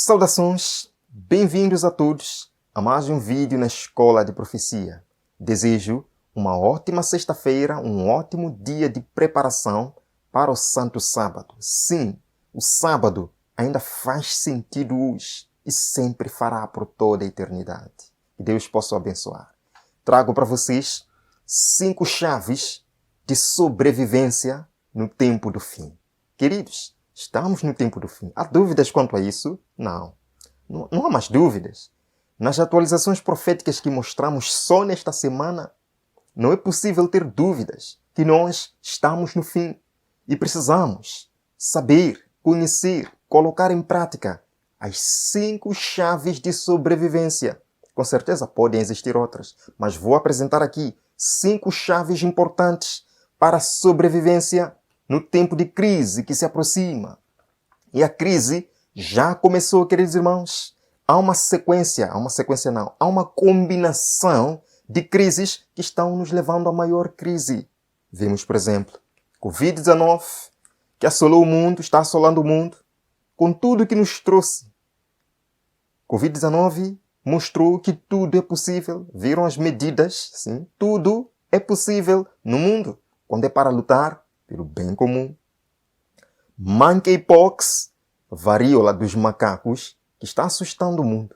Saudações, bem-vindos a todos a mais um vídeo na Escola de Profecia. Desejo uma ótima sexta-feira, um ótimo dia de preparação para o Santo Sábado. Sim, o sábado ainda faz sentido hoje e sempre fará por toda a eternidade. Que Deus possa o abençoar. Trago para vocês 5 chaves de sobrevivência no tempo do fim. Queridos, estamos no tempo do fim. Há dúvidas quanto a isso? Não há mais dúvidas. Nas atualizações proféticas que mostramos só nesta semana, não é possível ter dúvidas que nós estamos no fim e precisamos saber, conhecer, colocar em prática as 5 chaves de sobrevivência. Com certeza podem existir outras, mas vou apresentar aqui 5 chaves importantes para a sobrevivência no tempo de crise que se aproxima. E a crise já começou, queridos irmãos. Há uma combinação de crises que estão nos levando à maior crise. Vimos, por exemplo, Covid-19, que assolou o mundo, está assolando o mundo, com tudo que nos trouxe. Covid-19 mostrou que tudo é possível. Viram as medidas? Sim, tudo é possível no mundo, quando é para lutar pelo bem comum. Monkeypox, varíola dos macacos, que está assustando o mundo.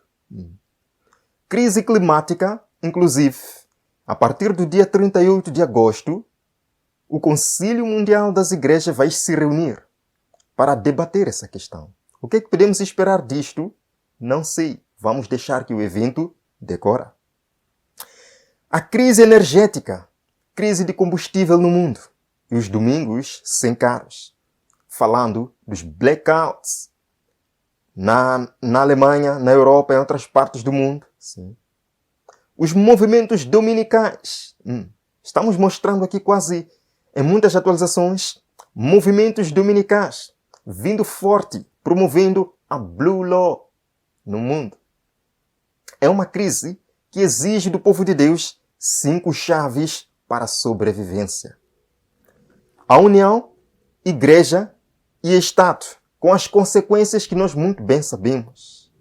Crise climática, inclusive, a partir do dia 38 de agosto, o Concílio Mundial das Igrejas vai se reunir para debater essa questão. O que é que podemos esperar disto? Não sei. Vamos deixar que o evento decorra. A crise energética, crise de combustível no mundo. E os domingos sem carros. Falando dos blackouts na Alemanha, na Europa e em outras partes do mundo. Sim. Os movimentos dominicais. Estamos mostrando aqui quase, em muitas atualizações, movimentos dominicais vindo forte, promovendo a Blue Law no mundo. É uma crise que exige do povo de Deus 5 chaves para a sobrevivência. A união, igreja e Estado, com as consequências que nós muito bem sabemos.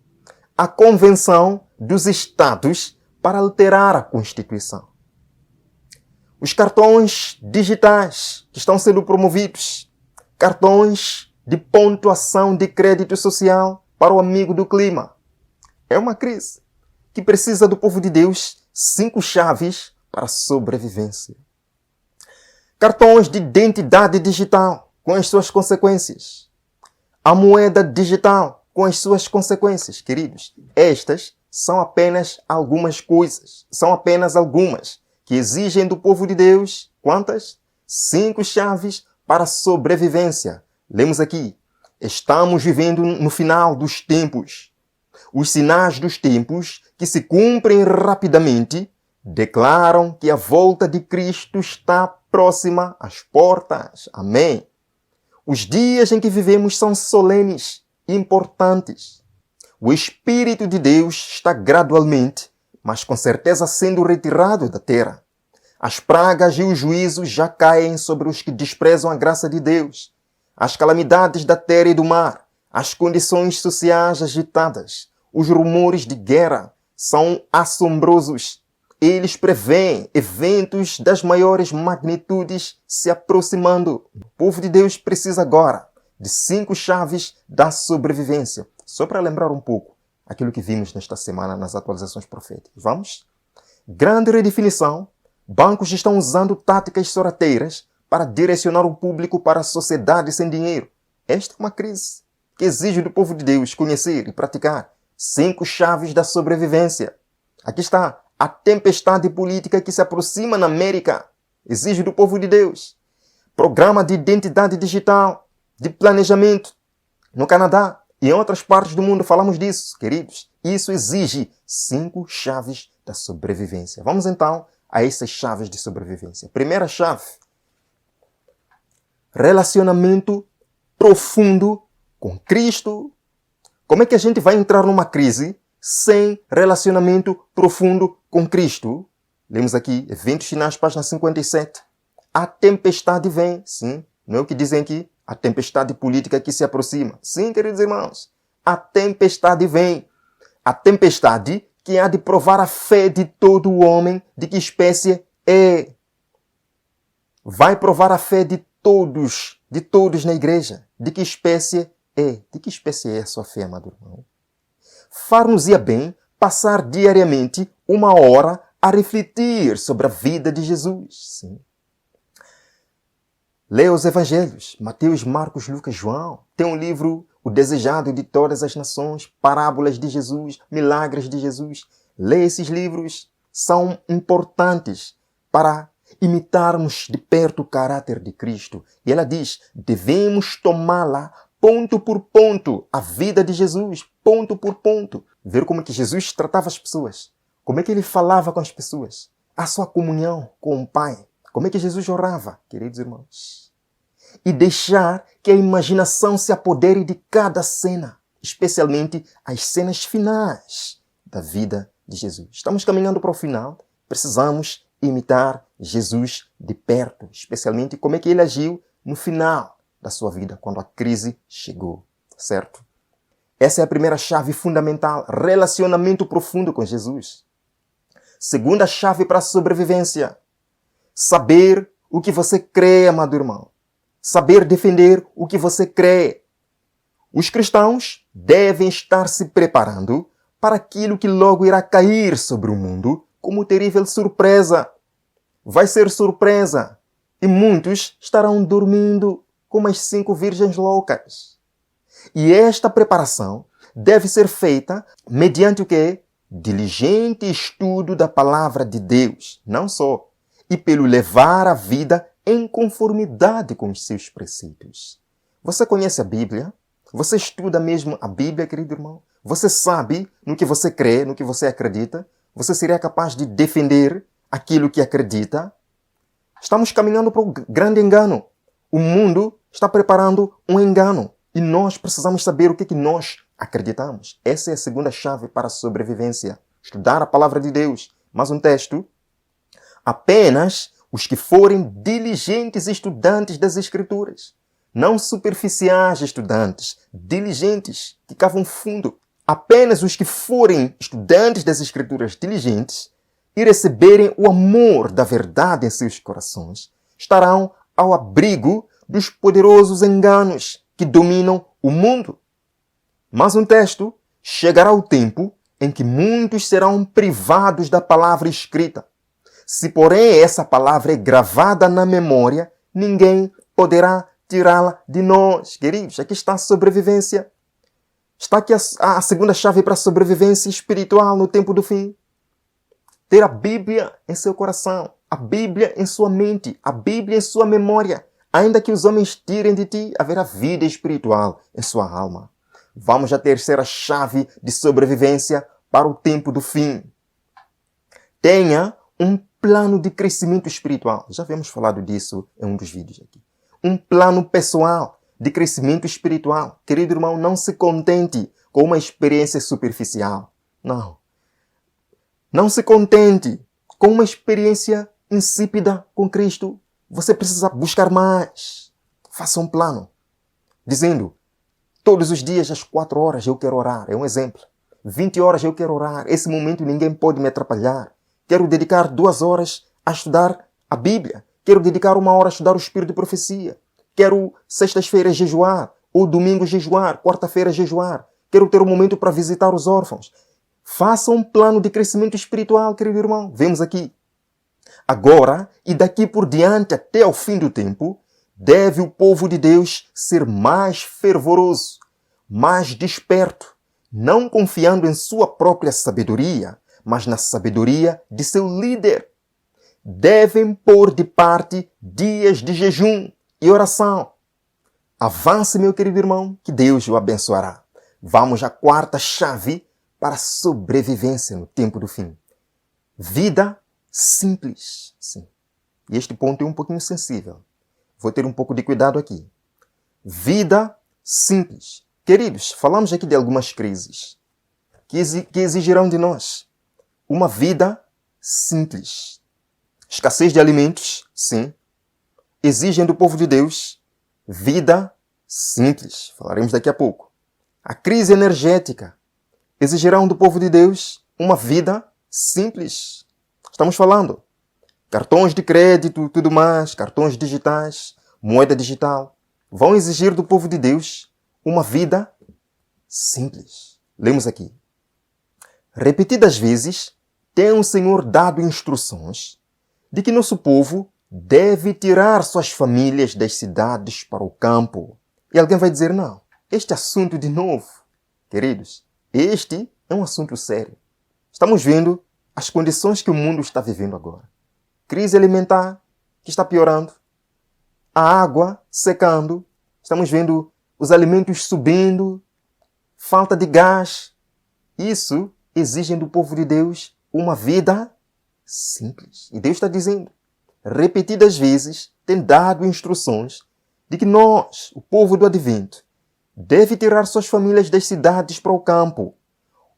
A convenção dos Estados para alterar a Constituição. Os cartões digitais que estão sendo promovidos. Cartões de pontuação de crédito social para o amigo do clima. É uma crise que precisa do povo de Deus 5 chaves para a sobrevivência. Cartões de identidade digital com as suas consequências. A moeda digital com as suas consequências, queridos. Estas são apenas algumas coisas. São apenas algumas que exigem do povo de Deus, quantas? 5 chaves para a sobrevivência. Lemos aqui. Estamos vivendo no final dos tempos. Os sinais dos tempos, que se cumprem rapidamente, declaram que a volta de Cristo está próxima às portas. Amém. Os dias em que vivemos são solenes e importantes. O Espírito de Deus está gradualmente, mas com certeza sendo retirado da terra. As pragas e os juízos já caem sobre os que desprezam a graça de Deus. As calamidades da terra e do mar, as condições sociais agitadas, os rumores de guerra são assombrosos. Eles preveem eventos das maiores magnitudes se aproximando. O povo de Deus precisa agora de 5 chaves da sobrevivência. Só para lembrar um pouco aquilo que vimos nesta semana nas atualizações proféticas. Vamos? Grande redefinição. Bancos estão usando táticas sorrateiras para direcionar o público para a sociedade sem dinheiro. Esta é uma crise que exige do povo de Deus conhecer e praticar 5 chaves da sobrevivência. Aqui está. A tempestade política que se aproxima na América exige do povo de Deus. Programa de identidade digital, de planejamento. No Canadá e em outras partes do mundo falamos disso, queridos. Isso exige 5 chaves da sobrevivência. Vamos então a essas chaves de sobrevivência. Primeira chave. Relacionamento profundo com Cristo. Como é que a gente vai entrar numa crise sem relacionamento profundo com Cristo? Lemos aqui, Eventos Finais, página 57. A tempestade vem, sim. Não é o que dizem aqui? A tempestade política que se aproxima. Sim, queridos irmãos. a tempestade vem. A tempestade que há de provar a fé de todo o homem, de que espécie é. Vai provar a fé de todos na igreja. De que espécie é? De que espécie é a sua fé, amado irmão? Far-nos-ia bem passar diariamente 1 hora a refletir sobre a vida de Jesus. Sim. Leia os evangelhos, Mateus, Marcos, Lucas, João. Tem um livro, O Desejado de Todas as Nações, Parábolas de Jesus, Milagres de Jesus. Leia esses livros, são importantes para imitarmos de perto o caráter de Cristo. E ela diz, devemos tomá-la ponto por ponto, a vida de Jesus, ponto por ponto. Ver como é que Jesus tratava as pessoas, como é que ele falava com as pessoas, a sua comunhão com o Pai, como é que Jesus orava, queridos irmãos. E deixar que a imaginação se apodere de cada cena, especialmente as cenas finais da vida de Jesus. Estamos caminhando para o final, precisamos imitar Jesus de perto, especialmente como é que ele agiu no final da sua vida, quando a crise chegou, certo? Essa é a primeira chave fundamental, relacionamento profundo com Jesus. Segunda chave para a sobrevivência, saber o que você crê, amado irmão. Saber defender o que você crê. Os cristãos devem estar se preparando para aquilo que logo irá cair sobre o mundo como terrível surpresa. Vai ser surpresa e muitos estarão dormindo como as 5 virgens loucas. E esta preparação deve ser feita mediante o quê? Diligente estudo da palavra de Deus, não só, e pelo levar a vida em conformidade com os seus preceitos. Você conhece a Bíblia? Você estuda mesmo a Bíblia, querido irmão? Você sabe no que você crê, no que você acredita? Você seria capaz de defender aquilo que acredita? Estamos caminhando para um grande engano. O mundo está preparando um engano. E nós precisamos saber o que nós acreditamos. Essa é a segunda chave para a sobrevivência. Estudar a palavra de Deus. Mais um texto. Apenas os que forem diligentes estudantes das Escrituras. Não superficiais estudantes, diligentes, que cavam fundo. Apenas os que forem estudantes das Escrituras diligentes e receberem o amor da verdade em seus corações, estarão ao abrigo dos poderosos enganos que dominam o mundo. Mais um texto. Chegará o tempo em que muitos serão privados da palavra escrita. Se, porém, essa palavra é gravada na memória, ninguém poderá tirá-la de nós. Queridos, aqui está a sobrevivência. Está aqui a segunda chave para a sobrevivência espiritual no tempo do fim. Ter a Bíblia em seu coração, a Bíblia em sua mente, a Bíblia em sua memória. Ainda que os homens tirem de ti, haverá vida espiritual em sua alma. Vamos à terceira chave de sobrevivência para o tempo do fim. Tenha um plano de crescimento espiritual. Já havíamos falado disso em um dos vídeos aqui. Um plano pessoal de crescimento espiritual. Querido irmão, não se contente com uma experiência superficial. Não. Não se contente com uma experiência insípida com Cristo. Você precisa buscar mais. Faça um plano. Dizendo, todos os dias às 4 horas eu quero orar. É um exemplo. 20 horas eu quero orar. Esse momento ninguém pode me atrapalhar. Quero dedicar 2 horas a estudar a Bíblia. Quero dedicar 1 hora a estudar o Espírito de Profecia. Quero sextas-feiras jejuar, ou domingo jejuar, quarta-feira jejuar. Quero ter um momento para visitar os órfãos. Faça um plano de crescimento espiritual, querido irmão. Vemos aqui. Agora, e daqui por diante até ao fim do tempo, deve o povo de Deus ser mais fervoroso, mais desperto, não confiando em sua própria sabedoria, mas na sabedoria de seu líder. Devem pôr de parte dias de jejum e oração. Avance, meu querido irmão, que Deus o abençoará. Vamos à quarta chave para a sobrevivência no tempo do fim. Vida simples. Sim. E este ponto é um pouquinho sensível. Vou ter um pouco de cuidado aqui. Vida simples. Queridos, falamos aqui de algumas crises que exigirão de nós uma vida simples. Escassez de alimentos, sim. Exigem do povo de Deus vida simples. Falaremos daqui a pouco. A crise energética exigirá do povo de Deus uma vida simples. Estamos falando cartões de crédito, tudo mais, cartões digitais, moeda digital, vão exigir do povo de Deus uma vida simples. Lemos aqui. Repetidas vezes, tem o Senhor dado instruções de que nosso povo deve tirar suas famílias das cidades para o campo. E alguém vai dizer, não, este assunto de novo. Queridos, este é um assunto sério. Estamos vendo as condições que o mundo está vivendo agora. Crise alimentar que está piorando. A água secando. Estamos vendo os alimentos subindo. Falta de gás. Isso exige do povo de Deus uma vida simples. E Deus está dizendo, repetidas vezes, tem dado instruções de que nós, o povo do Advento, deve tirar suas famílias das cidades para o campo,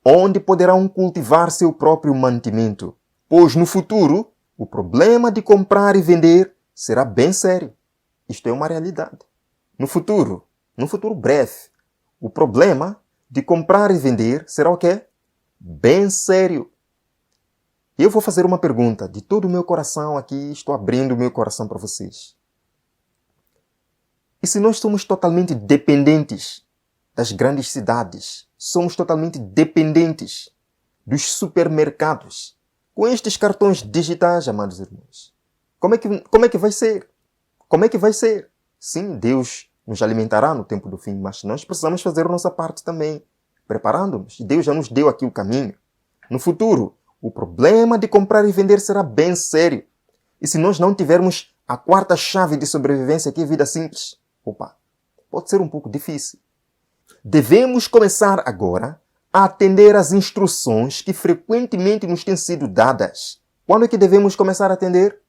onde poderão cultivar seu próprio mantimento. Pois no futuro, o problema de comprar e vender será bem sério. Isto é uma realidade. No futuro breve, o problema de comprar e vender será o quê? Bem sério. Eu vou fazer uma pergunta de todo o meu coração aqui, estou abrindo o meu coração para vocês. E se nós somos totalmente dependentes das grandes cidades, somos totalmente dependentes dos supermercados, com estes cartões digitais, amados irmãos, como é que vai ser? Como é que vai ser? Sim, Deus nos alimentará no tempo do fim, mas nós precisamos fazer a nossa parte também, preparando-nos. Deus já nos deu aqui o caminho. No futuro, o problema de comprar e vender será bem sério. E se nós não tivermos a quarta chave de sobrevivência, que é vida simples, pode ser um pouco difícil. Devemos começar agora a atender às instruções que frequentemente nos têm sido dadas. Quando é que devemos começar a atender?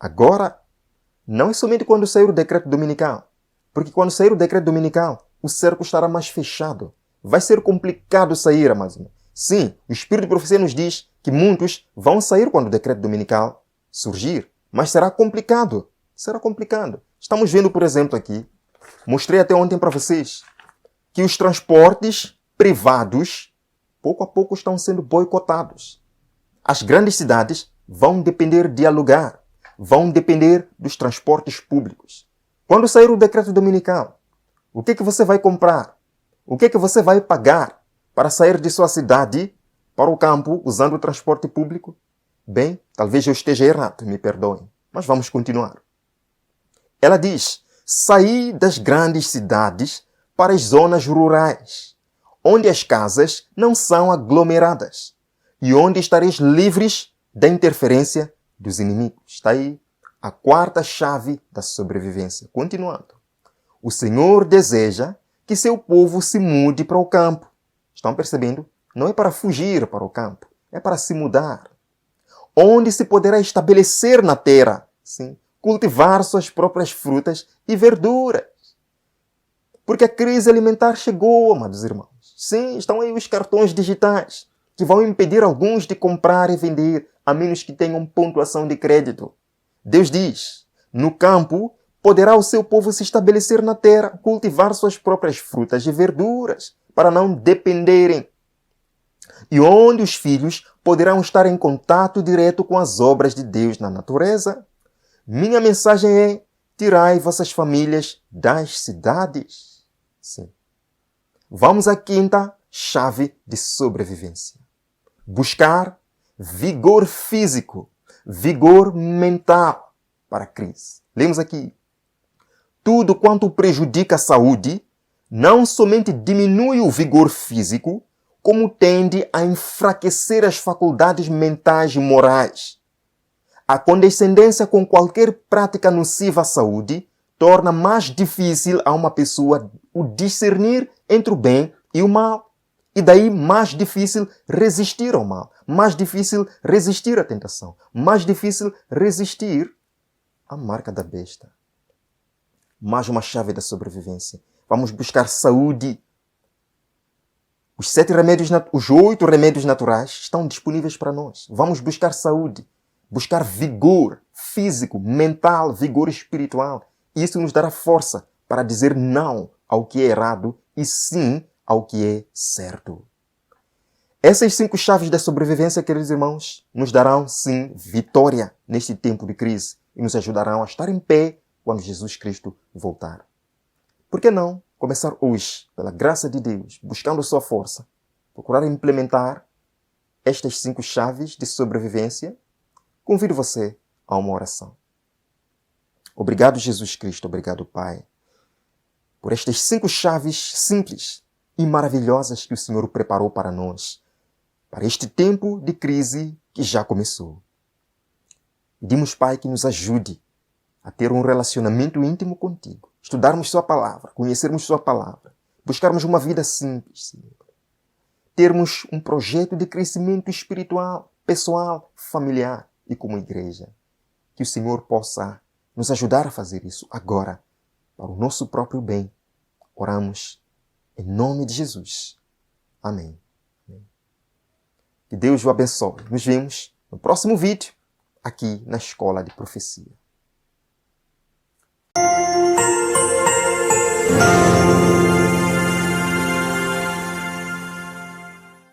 Agora. Não é somente quando sair o decreto dominical. Porque quando sair o decreto dominical, o cerco estará mais fechado. Vai ser complicado sair, amados. Sim, o Espírito de Profecia nos diz que muitos vão sair quando o decreto dominical surgir. Mas será complicado. Será complicado. Estamos vendo, por exemplo, aqui, mostrei até ontem para vocês, que os transportes privados, pouco a pouco, estão sendo boicotados. As grandes cidades vão depender de alugar, vão depender dos transportes públicos. Quando sair o decreto dominical, o que você vai comprar? O que você vai pagar para sair de sua cidade para o campo usando o transporte público? Bem, talvez eu esteja errado, me perdoem, mas vamos continuar. Ela diz, saí das grandes cidades para as zonas rurais, onde as casas não são aglomeradas e onde estareis livres da interferência dos inimigos. Está aí a quarta chave da sobrevivência. Continuando. O Senhor deseja que seu povo se mude para o campo. Estão percebendo? Não é para fugir para o campo, é para se mudar. Onde se poderá estabelecer na terra, sim, cultivar suas próprias frutas e verduras. Porque a crise alimentar chegou, amados irmãos. Sim, estão aí os cartões digitais, que vão impedir alguns de comprar e vender, a menos que tenham pontuação de crédito. Deus diz, no campo poderá o seu povo se estabelecer na terra, cultivar suas próprias frutas e verduras, para não dependerem. E onde os filhos poderão estar em contato direto com as obras de Deus na natureza. Minha mensagem é, tirai vossas famílias das cidades. Sim. Vamos à quinta chave de sobrevivência. Buscar vigor físico, vigor mental para a crise. Lemos aqui. Tudo quanto prejudica a saúde não somente diminui o vigor físico, como tende a enfraquecer as faculdades mentais e morais. A condescendência com qualquer prática nociva à saúde torna mais difícil a uma pessoa o discernir entre o bem e o mal. E daí mais difícil resistir ao mal, mais difícil resistir à tentação, mais difícil resistir à marca da besta. Mais uma chave da sobrevivência. Vamos buscar saúde. Os 8 remédios naturais estão disponíveis para nós. Vamos buscar saúde, buscar vigor físico, mental, vigor espiritual. Isso nos dará força para dizer não ao que é errado e sim ao que é certo. Essas 5 chaves da sobrevivência, queridos irmãos, nos darão, sim, vitória neste tempo de crise e nos ajudarão a estar em pé quando Jesus Cristo voltar. Por que não começar hoje, pela graça de Deus, buscando sua força, procurar implementar estas 5 chaves de sobrevivência? Convido você a uma oração. Obrigado, Jesus Cristo, obrigado, Pai, por estas 5 chaves simples e maravilhosas que o Senhor preparou para nós, para este tempo de crise que já começou. Pedimos, Pai, que nos ajude a ter um relacionamento íntimo contigo, estudarmos sua palavra, conhecermos sua palavra, buscarmos uma vida simples, Senhor. Termos um projeto de crescimento espiritual, pessoal, familiar e como igreja. Que o Senhor possa nos ajudar a fazer isso agora, para o nosso próprio bem. Oramos em nome de Jesus. Amém. Que Deus o abençoe. Nos vemos no próximo vídeo aqui na Escola de Profecia.